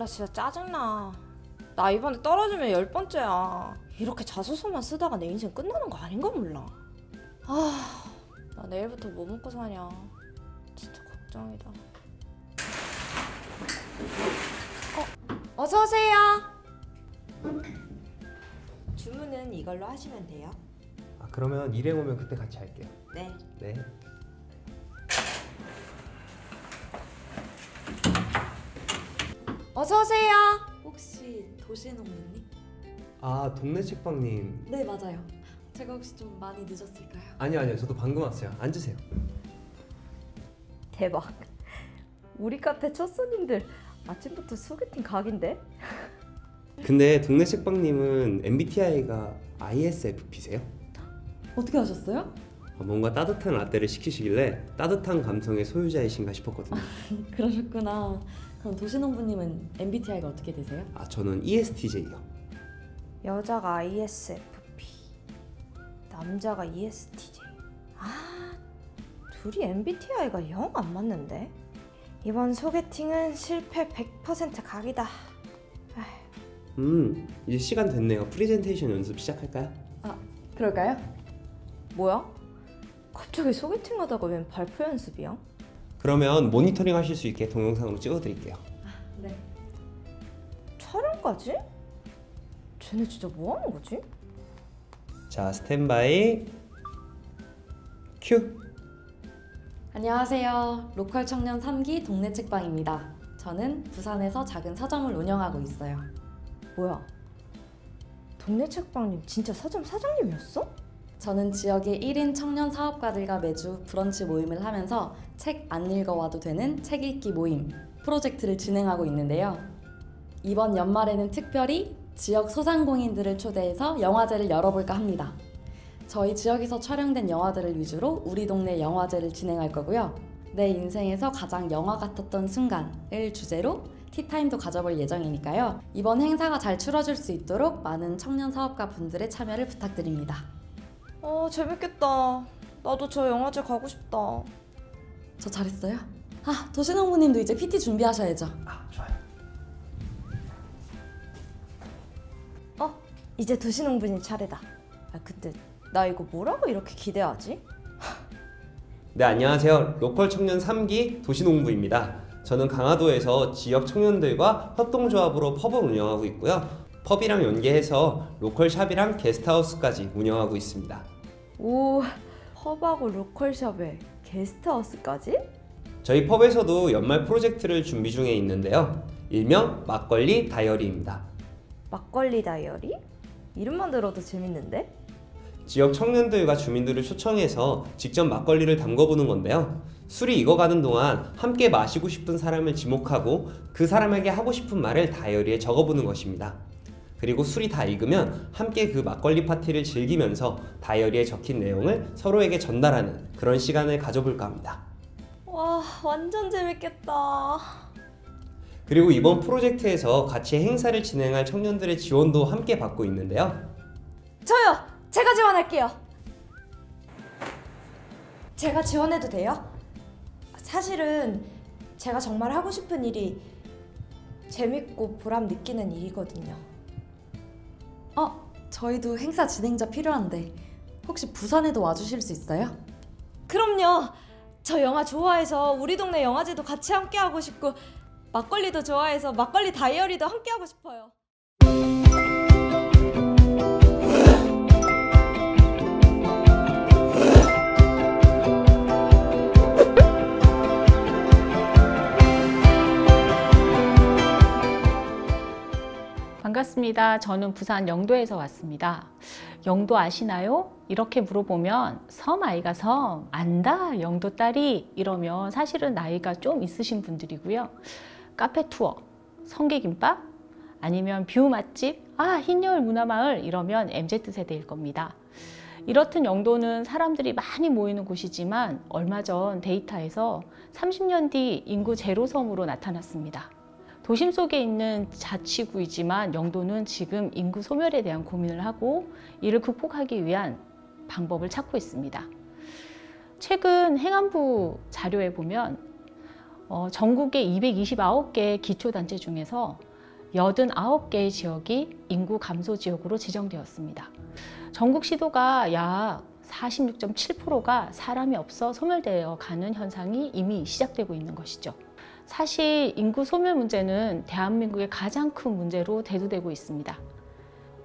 진짜 짜증나. 나 이번에 떨어지면 10번째야. 이렇게 자소서만 쓰다가 내 인생 끝나는 거 아닌가 몰라. 나 내일부터 뭐 먹고 사냐. 진짜 걱정이다. 어서 오세요. 주문은 이걸로 하시면 돼요. 그러면 일행 오면 그때 같이 할게요. 네. 네. 어서 오세요. 혹시 도시농부님? 동네 책방님. 네, 맞아요. 제가 혹시 좀 많이 늦었을까요? 아니요. 저도 방금 왔어요. 앉으세요. 대박. 우리 카페 첫 손님들 아침부터 소개팅 각인데? 근데 동네 책방님은 MBTI가 ISFP세요? 어떻게 하셨어요? 뭔가 따뜻한 라떼를 시키시길래 따뜻한 감성의 소유자이신가 싶었거든요. 그러셨구나. 그럼 도시농부님은 MBTI가 어떻게 되세요? 저는 ESTJ요. 여자가 ISFP, 남자가 ESTJ. 둘이 MBTI가 영 안 맞는데? 이번 소개팅은 실패 100% 각이다. 이제 시간 됐네요. 프레젠테이션 연습 시작할까요? 그럴까요? 뭐야? 갑자기 소개팅 하다가 웬 발표 연습이야? 그러면 모니터링 하실 수 있게 동영상으로 찍어드릴게요. 네. 촬영까지? 쟤네 진짜 뭐 하는 거지? 자, 스탠바이 큐! 안녕하세요. 로컬 청년 3기 동네 책방입니다. 저는 부산에서 작은 서점을 운영하고 있어요. 뭐야? 동네 책방님 진짜 서점 사장님이었어? 저는 지역의 1인 청년 사업가들과 매주 브런치 모임을 하면서 책 안 읽어와도 되는 책 읽기 모임 프로젝트를 진행하고 있는데요. 이번 연말에는 특별히 지역 소상공인들을 초대해서 영화제를 열어볼까 합니다. 저희 지역에서 촬영된 영화들을 위주로 우리 동네 영화제를 진행할 거고요. 내 인생에서 가장 영화 같았던 순간을 주제로 티타임도 가져볼 예정이니까요. 이번 행사가 잘 치러질 수 있도록 많은 청년 사업가 분들의 참여를 부탁드립니다. 재밌겠다. 나도 저 영화제 가고 싶다. 저 잘했어요? 도시농부님도 이제 PT 준비하셔야죠. 좋아요. 이제 도시농부님 차례다. 근데 나 이거 뭐라고 이렇게 기대하지? 네, 안녕하세요. 로컬 청년 3기 도시농부입니다. 저는 강화도에서 지역 청년들과 협동조합으로 펍을 운영하고 있고요. 펍이랑 연계해서 로컬 샵이랑 게스트하우스까지 운영하고 있습니다. 오, 펍하고 로컬샵에 게스트하우스까지? 저희 펍에서도 연말 프로젝트를 준비 중에 있는데요. 일명 막걸리 다이어리입니다. 막걸리 다이어리? 이름만 들어도 재밌는데? 지역 청년들과 주민들을 초청해서 직접 막걸리를 담궈보는 건데요. 술이 익어가는 동안 함께 마시고 싶은 사람을 지목하고 그 사람에게 하고 싶은 말을 다이어리에 적어보는 것입니다. 그리고 술이 다 익으면 함께 그 막걸리 파티를 즐기면서 다이어리에 적힌 내용을 서로에게 전달하는 그런 시간을 가져볼까 합니다. 와, 완전 재밌겠다. 그리고 이번 프로젝트에서 같이 행사를 진행할 청년들의 지원도 함께 받고 있는데요. 저요! 제가 지원할게요. 제가 지원해도 돼요? 사실은 제가 정말 하고 싶은 일이 재밌고 보람 느끼는 일이거든요. 저희도 행사 진행자 필요한데 혹시 부산에도 와주실 수 있어요? 그럼요. 저 영화 좋아해서 우리 동네 영화제도 같이 함께 하고 싶고 막걸리도 좋아해서 막걸리 다이어리도 함께 하고 싶어요. 반갑습니다. 저는 부산 영도에서 왔습니다. 영도 아시나요? 이렇게 물어보면 섬 아이가 섬 안다 영도 딸이 이러면 사실은 나이가 좀 있으신 분들이고요. 카페 투어, 성게김밥 아니면 뷰 맛집, 흰여울 문화마을 이러면 MZ세대일 겁니다. 이렇듯 영도는 사람들이 많이 모이는 곳이지만 얼마 전 데이터에서 30년 뒤 인구 제로섬으로 나타났습니다. 도심 속에 있는 자치구이지만 영도는 지금 인구 소멸에 대한 고민을 하고 이를 극복하기 위한 방법을 찾고 있습니다. 최근 행안부 자료에 보면 전국의 229개 기초단체 중에서 89개의 지역이 인구 감소 지역으로 지정되었습니다. 전국 시도가 약 46.7%가 사람이 없어 소멸되어 가는 현상이 이미 시작되고 있는 것이죠. 사실 인구 소멸 문제는 대한민국의 가장 큰 문제로 대두되고 있습니다.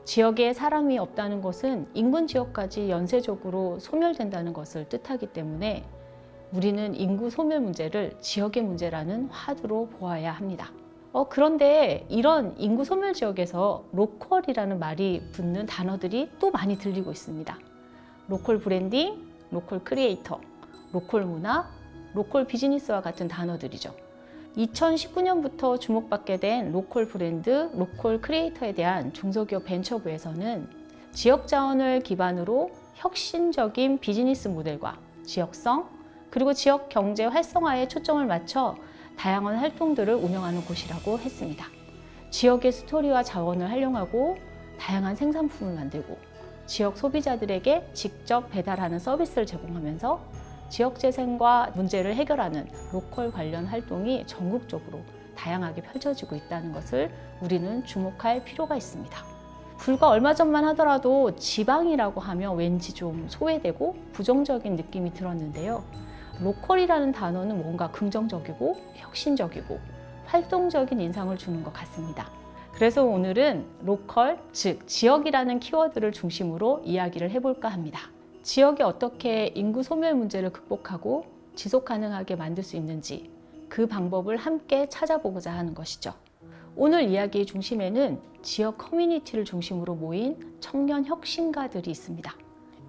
지역에 사람이 없다는 것은 인근 지역까지 연쇄적으로 소멸된다는 것을 뜻하기 때문에 우리는 인구 소멸 문제를 지역의 문제라는 화두로 보아야 합니다. 그런데 이런 인구 소멸 지역에서 로컬이라는 말이 붙는 단어들이 또 많이 들리고 있습니다. 로컬 브랜딩, 로컬 크리에이터, 로컬 문화, 로컬 비즈니스와 같은 단어들이죠. 2019년부터 주목받게 된 로컬 브랜드, 로컬 크리에이터에 대한 중소기업 벤처부에서는 지역 자원을 기반으로 혁신적인 비즈니스 모델과 지역성, 그리고 지역 경제 활성화에 초점을 맞춰 다양한 활동들을 운영하는 곳이라고 했습니다. 지역의 스토리와 자원을 활용하고 다양한 생산품을 만들고 지역 소비자들에게 직접 배달하는 서비스를 제공하면서 지역 재생과 문제를 해결하는 로컬 관련 활동이 전국적으로 다양하게 펼쳐지고 있다는 것을 우리는 주목할 필요가 있습니다. 불과 얼마 전만 하더라도 지방이라고 하면 왠지 좀 소외되고 부정적인 느낌이 들었는데요. 로컬이라는 단어는 뭔가 긍정적이고 혁신적이고 활동적인 인상을 주는 것 같습니다. 그래서 오늘은 로컬, 즉 지역이라는 키워드를 중심으로 이야기를 해볼까 합니다. 지역이 어떻게 인구 소멸 문제를 극복하고 지속 가능하게 만들 수 있는지 그 방법을 함께 찾아보고자 하는 것이죠. 오늘 이야기의 중심에는 지역 커뮤니티를 중심으로 모인 청년 혁신가들이 있습니다.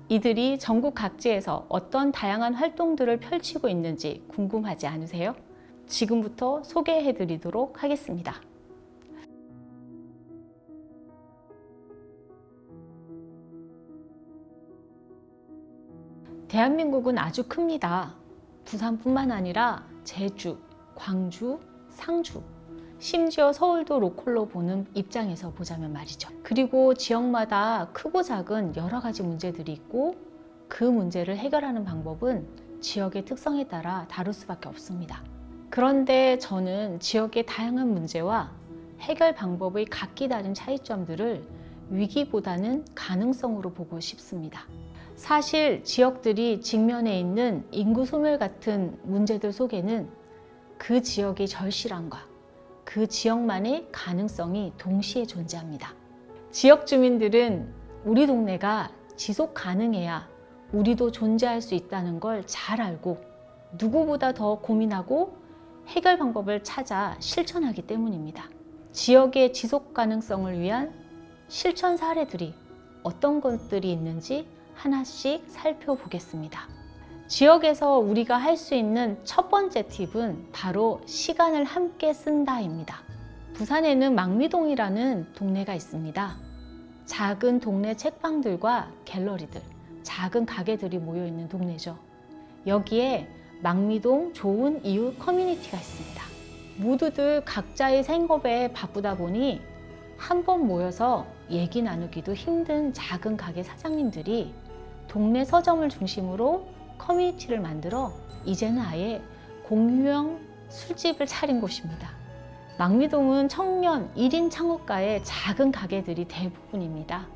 이들이 전국 각지에서 어떤 다양한 활동들을 펼치고 있는지 궁금하지 않으세요? 지금부터 소개해드리도록 하겠습니다. 대한민국은 아주 큽니다. 부산뿐만 아니라 제주, 광주, 상주, 심지어 서울도 로컬로 보는 입장에서 보자면 말이죠. 그리고 지역마다 크고 작은 여러 가지 문제들이 있고 그 문제를 해결하는 방법은 지역의 특성에 따라 다를 수밖에 없습니다. 그런데 저는 지역의 다양한 문제와 해결 방법의 각기 다른 차이점들을 위기보다는 가능성으로 보고 싶습니다. 사실 지역들이 직면해 있는 인구 소멸 같은 문제들 속에는 그 지역의 절실함과 그 지역만의 가능성이 동시에 존재합니다. 지역 주민들은 우리 동네가 지속 가능해야 우리도 존재할 수 있다는 걸 잘 알고 누구보다 더 고민하고 해결 방법을 찾아 실천하기 때문입니다. 지역의 지속 가능성을 위한 실천 사례들이 어떤 것들이 있는지 하나씩 살펴보겠습니다. 지역에서 우리가 할 수 있는 첫 번째 팁은 바로 시간을 함께 쓴다입니다. 부산에는 망미동이라는 동네가 있습니다. 작은 동네 책방들과 갤러리들, 작은 가게들이 모여 있는 동네죠. 여기에 망미동 좋은 이웃 커뮤니티가 있습니다. 모두들 각자의 생업에 바쁘다 보니 한 번 모여서 얘기 나누기도 힘든 작은 가게 사장님들이 동네 서점을 중심으로 커뮤니티를 만들어 이제는 아예 공유형 술집을 차린 곳입니다. 망미동은 청년 1인 창업가의 작은 가게들이 대부분입니다.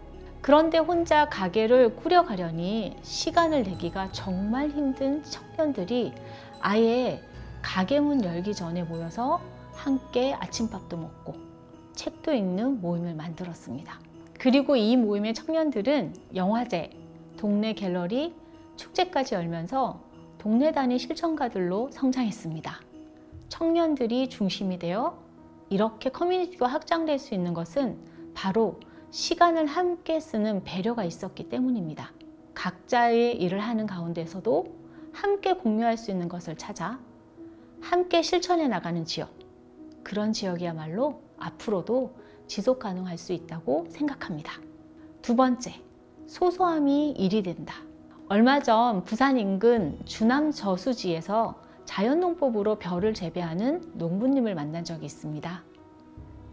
그런데 혼자 가게를 꾸려가려니 시간을 내기가 정말 힘든 청년들이 아예 가게 문 열기 전에 모여서 함께 아침밥도 먹고 책도 읽는 모임을 만들었습니다. 그리고 이 모임의 청년들은 영화제, 동네 갤러리, 축제까지 열면서 동네 단위 실천가들로 성장했습니다. 청년들이 중심이 되어 이렇게 커뮤니티가 확장될 수 있는 것은 바로 시간을 함께 쓰는 배려가 있었기 때문입니다. 각자의 일을 하는 가운데서도 함께 공유할 수 있는 것을 찾아 함께 실천해 나가는 지역, 그런 지역이야말로 앞으로도 지속 가능할 수 있다고 생각합니다. 두 번째, 소소함이 일이 된다. 얼마 전 부산 인근 주남 저수지에서 자연농법으로 벼를 재배하는 농부님을 만난 적이 있습니다.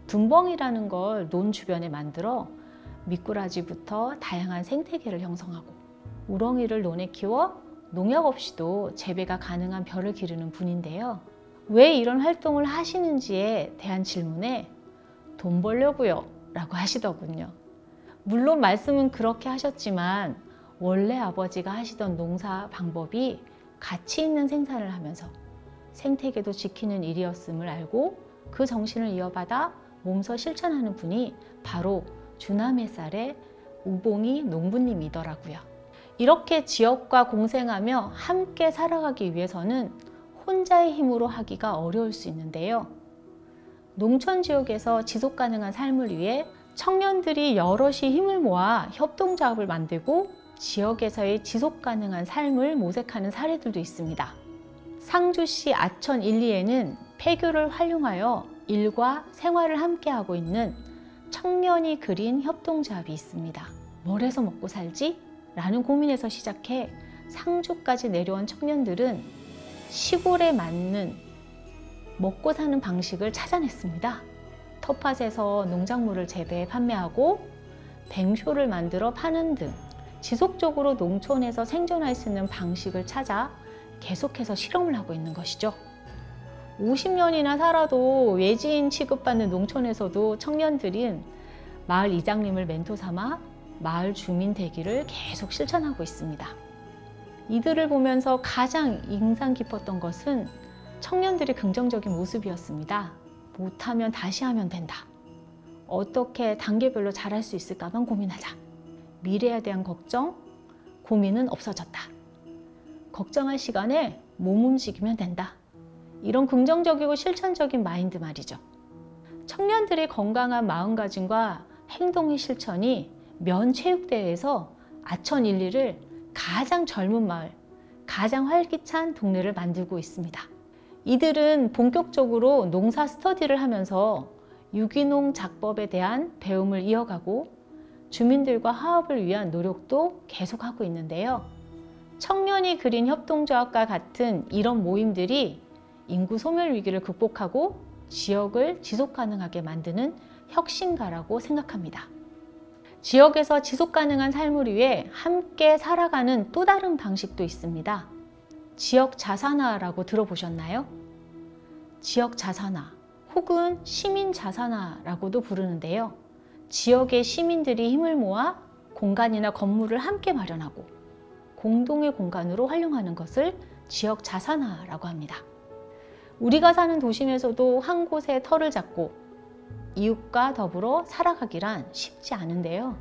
둔벙이라는 걸 논 주변에 만들어 미꾸라지부터 다양한 생태계를 형성하고 우렁이를 논에 키워 농약 없이도 재배가 가능한 벼를 기르는 분인데요. 왜 이런 활동을 하시는지에 대한 질문에 돈 벌려고요 라고 하시더군요. 물론 말씀은 그렇게 하셨지만 원래 아버지가 하시던 농사 방법이 가치 있는 생산을 하면서 생태계도 지키는 일이었음을 알고 그 정신을 이어받아 몸소 실천하는 분이 바로 주남의 쌀의 우봉이 농부님이더라고요. 이렇게 지역과 공생하며 함께 살아가기 위해서는 혼자의 힘으로 하기가 어려울 수 있는데요. 농촌 지역에서 지속 가능한 삶을 위해 청년들이 여럿이 힘을 모아 협동조합을 만들고 지역에서의 지속 가능한 삶을 모색하는 사례들도 있습니다. 상주시 아천 1, 2에는 폐교를 활용하여 일과 생활을 함께하고 있는 청년이 그린 협동조합이 있습니다. 뭘 해서 먹고 살지? 라는 고민에서 시작해 상주까지 내려온 청년들은 시골에 맞는 먹고 사는 방식을 찾아냈습니다. 텃밭에서 농작물을 재배해 판매하고 뱅쇼를 만들어 파는 등 지속적으로 농촌에서 생존할 수 있는 방식을 찾아 계속해서 실험을 하고 있는 것이죠. 50년이나 살아도 외지인 취급받는 농촌에서도 청년들은 마을 이장님을 멘토 삼아 마을 주민 되기를 계속 실천하고 있습니다. 이들을 보면서 가장 인상 깊었던 것은 청년들의 긍정적인 모습이었습니다. 못하면 다시 하면 된다. 어떻게 단계별로 잘할 수 있을까만 고민하자. 미래에 대한 걱정, 고민은 없어졌다. 걱정할 시간에 몸 움직이면 된다. 이런 긍정적이고 실천적인 마인드 말이죠. 청년들의 건강한 마음가짐과 행동의 실천이 면체육대회에서 아천 1리를 가장 젊은 마을, 가장 활기찬 동네를 만들고 있습니다. 이들은 본격적으로 농사 스터디를 하면서 유기농 작법에 대한 배움을 이어가고 주민들과 화합을 위한 노력도 계속하고 있는데요. 청년이 그린 협동조합과 같은 이런 모임들이 인구 소멸 위기를 극복하고 지역을 지속 가능하게 만드는 혁신가라고 생각합니다. 지역에서 지속 가능한 삶을 위해 함께 살아가는 또 다른 방식도 있습니다. 지역 자산화라고 들어보셨나요? 지역 자산화 혹은 시민 자산화라고도 부르는데요. 지역의 시민들이 힘을 모아 공간이나 건물을 함께 마련하고 공동의 공간으로 활용하는 것을 지역 자산화라고 합니다. 우리가 사는 도심에서도 한 곳에 터를 잡고 이웃과 더불어 살아가기란 쉽지 않은데요.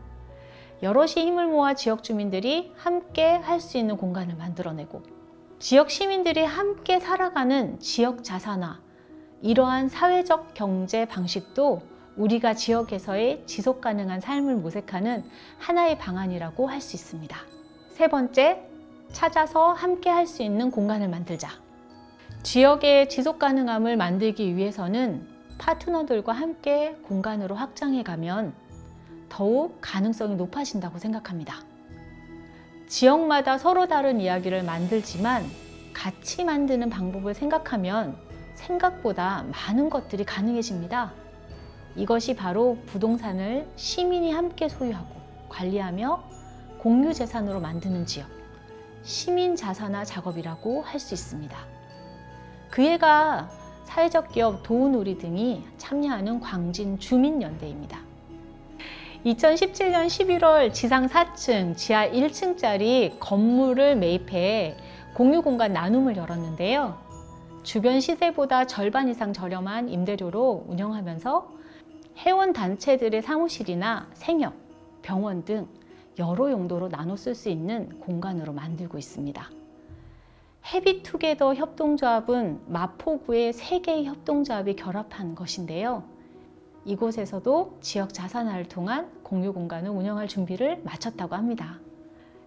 여럿이 힘을 모아 지역 주민들이 함께 할 수 있는 공간을 만들어내고 지역 시민들이 함께 살아가는 지역 자산화, 이러한 사회적 경제 방식도 우리가 지역에서의 지속 가능한 삶을 모색하는 하나의 방안이라고 할 수 있습니다. 세 번째, 찾아서 함께 할 수 있는 공간을 만들자. 지역의 지속 가능함을 만들기 위해서는 파트너들과 함께 공간으로 확장해 가면 더욱 가능성이 높아진다고 생각합니다. 지역마다 서로 다른 이야기를 만들지만 같이 만드는 방법을 생각하면 생각보다 많은 것들이 가능해집니다. 이것이 바로 부동산을 시민이 함께 소유하고 관리하며 공유 재산으로 만드는 지역, 시민 자산화 작업이라고 할 수 있습니다. 그 예가 사회적 기업 도우누리 등이 참여하는 광진 주민연대입니다. 2017년 11월 지상 4층, 지하 1층짜리 건물을 매입해 공유 공간 나눔을 열었는데요. 주변 시세보다 절반 이상 저렴한 임대료로 운영하면서 회원단체들의 사무실이나 생협, 병원 등 여러 용도로 나눠 쓸 수 있는 공간으로 만들고 있습니다. 해비투게더 협동조합은 마포구의 3개의 협동조합이 결합한 것인데요. 이곳에서도 지역 자산화를 통한 공유 공간을 운영할 준비를 마쳤다고 합니다.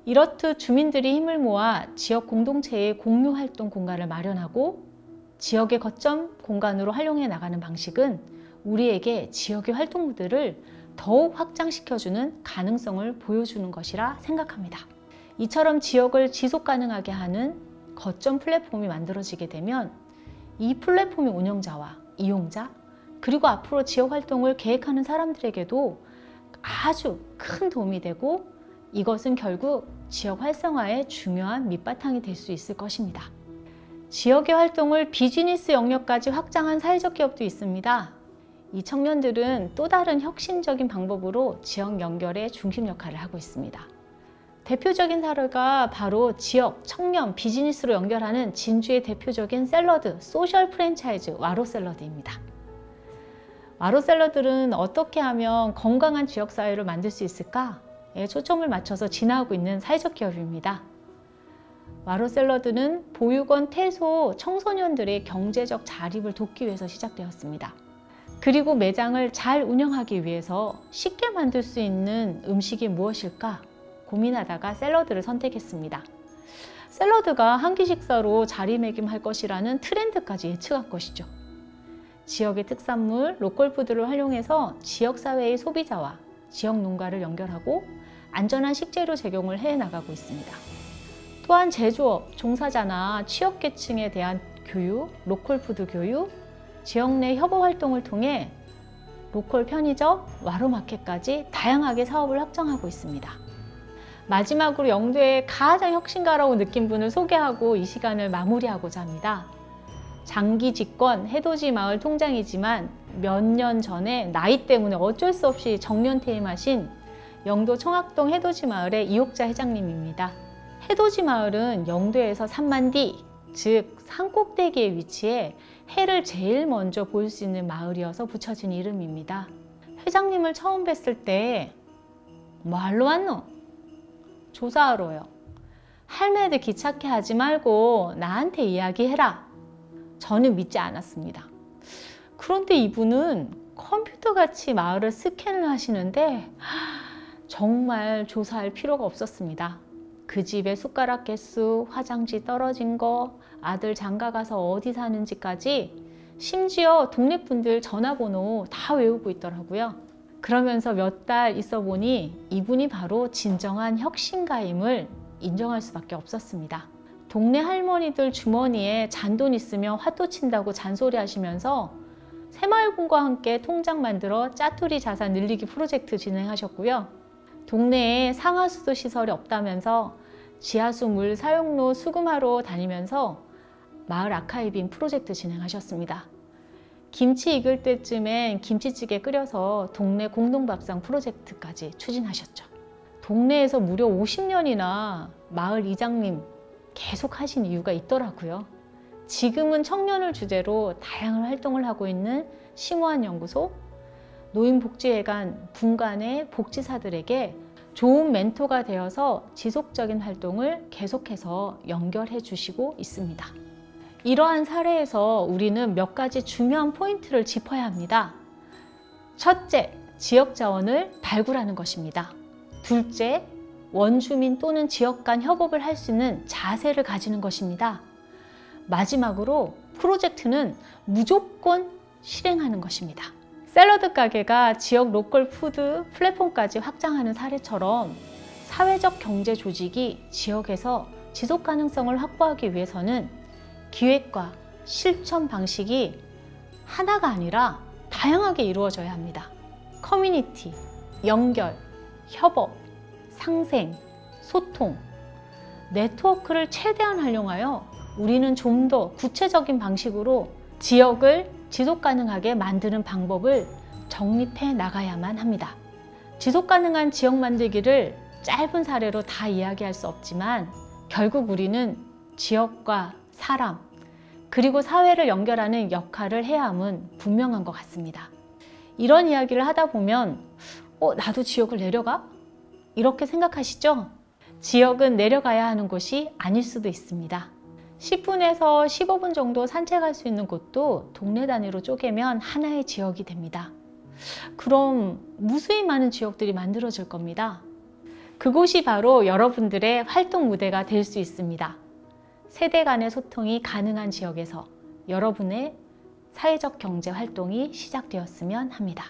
이렇듯 주민들이 힘을 모아 지역 공동체의 공유 활동 공간을 마련하고 지역의 거점 공간으로 활용해 나가는 방식은 우리에게 지역의 활동들을 더욱 확장시켜주는 가능성을 보여주는 것이라 생각합니다. 이처럼 지역을 지속 가능하게 하는 거점 플랫폼이 만들어지게 되면 이 플랫폼의 운영자와 이용자, 그리고 앞으로 지역 활동을 계획하는 사람들에게도 아주 큰 도움이 되고 이것은 결국 지역 활성화의 중요한 밑바탕이 될 수 있을 것입니다. 지역의 활동을 비즈니스 영역까지 확장한 사회적 기업도 있습니다. 이 청년들은 또 다른 혁신적인 방법으로 지역 연결의 중심 역할을 하고 있습니다. 대표적인 사례가 바로 지역, 청년, 비즈니스로 연결하는 진주의 대표적인 샐러드, 소셜 프랜차이즈 와로 샐러드입니다. 와로 샐러드는 어떻게 하면 건강한 지역사회를 만들 수 있을까에 초점을 맞춰서 진화하고 있는 사회적 기업입니다. 와로 샐러드는 보육원 퇴소 청소년들의 경제적 자립을 돕기 위해서 시작되었습니다. 그리고 매장을 잘 운영하기 위해서 쉽게 만들 수 있는 음식이 무엇일까 고민하다가 샐러드를 선택했습니다. 샐러드가 한 끼 식사로 자리매김할 것이라는 트렌드까지 예측한 것이죠. 지역의 특산물, 로컬푸드를 활용해서 지역사회의 소비자와 지역 농가를 연결하고 안전한 식재료 제공을 해나가고 있습니다. 또한 제조업, 종사자나 취약계층에 대한 교육, 로컬푸드 교육, 지역 내 협업 활동을 통해 로컬 편의점, 와로마켓까지 다양하게 사업을 확장하고 있습니다. 마지막으로 영도의 가장 혁신가라고 느낀 분을 소개하고 이 시간을 마무리하고자 합니다. 장기 집권 해돋이 마을 통장이지만 몇 년 전에 나이 때문에 어쩔 수 없이 정년 퇴임하신 영도 청학동 해돋이 마을의 이옥자 회장님입니다. 해돋이 마을은 영도에서 산만디, 즉 산꼭대기에 위치해 해를 제일 먼저 볼 수 있는 마을이어서 붙여진 이름입니다. 회장님을 처음 뵀을 때 뭐하러 왔노? 조사하러요. 할매들 귀찮게 하지 말고 나한테 이야기해라. 저는 믿지 않았습니다. 그런데 이분은 컴퓨터같이 마을을 스캔을 하시는데 정말 조사할 필요가 없었습니다. 그 집의 숟가락 개수, 화장지 떨어진 거, 아들 장가 가서 어디 사는지까지 심지어 동네 분들 전화번호 다 외우고 있더라고요. 그러면서 몇 달 있어 보니 이분이 바로 진정한 혁신가임을 인정할 수밖에 없었습니다. 동네 할머니들 주머니에 잔돈 있으면 화도 친다고 잔소리 하시면서 새마을군과 함께 통장 만들어 짜투리 자산 늘리기 프로젝트 진행하셨고요. 동네에 상하수도 시설이 없다면서 지하수 물 사용로 수금하러 다니면서 마을 아카이빙 프로젝트 진행하셨습니다. 김치 익을 때쯤엔 김치찌개 끓여서 동네 공동밥상 프로젝트까지 추진하셨죠. 동네에서 무려 50년이나 마을 이장님 계속 하신 이유가 있더라고요. 지금은 청년을 주제로 다양한 활동을 하고 있는 심오한연구소, 노인복지회관 분간의 복지사들에게 좋은 멘토가 되어서 지속적인 활동을 계속해서 연결해 주시고 있습니다. 이러한 사례에서 우리는 몇 가지 중요한 포인트를 짚어야 합니다. 첫째, 지역 자원을 발굴하는 것입니다. 둘째, 원주민 또는 지역 간 협업을 할 수 있는 자세를 가지는 것입니다. 마지막으로 프로젝트는 무조건 실행하는 것입니다. 샐러드 가게가 지역 로컬 푸드 플랫폼까지 확장하는 사례처럼 사회적 경제 조직이 지역에서 지속 가능성을 확보하기 위해서는 기획과 실천 방식이 하나가 아니라 다양하게 이루어져야 합니다. 커뮤니티, 연결, 협업, 상생, 소통, 네트워크를 최대한 활용하여 우리는 좀 더 구체적인 방식으로 지역을 지속 가능하게 만드는 방법을 정립해 나가야만 합니다. 지속 가능한 지역 만들기를 짧은 사례로 다 이야기할 수 없지만 결국 우리는 지역과 사람, 그리고 사회를 연결하는 역할을 해야 함은 분명한 것 같습니다. 이런 이야기를 하다 보면 나도 지역을 내려가? 이렇게 생각하시죠? 지역은 내려가야 하는 곳이 아닐 수도 있습니다. 10분에서 15분 정도 산책할 수 있는 곳도 동네 단위로 쪼개면 하나의 지역이 됩니다. 그럼 무수히 많은 지역들이 만들어질 겁니다. 그곳이 바로 여러분들의 활동 무대가 될 수 있습니다. 세대 간의 소통이 가능한 지역에서 여러분의 사회적 경제 활동이 시작되었으면 합니다.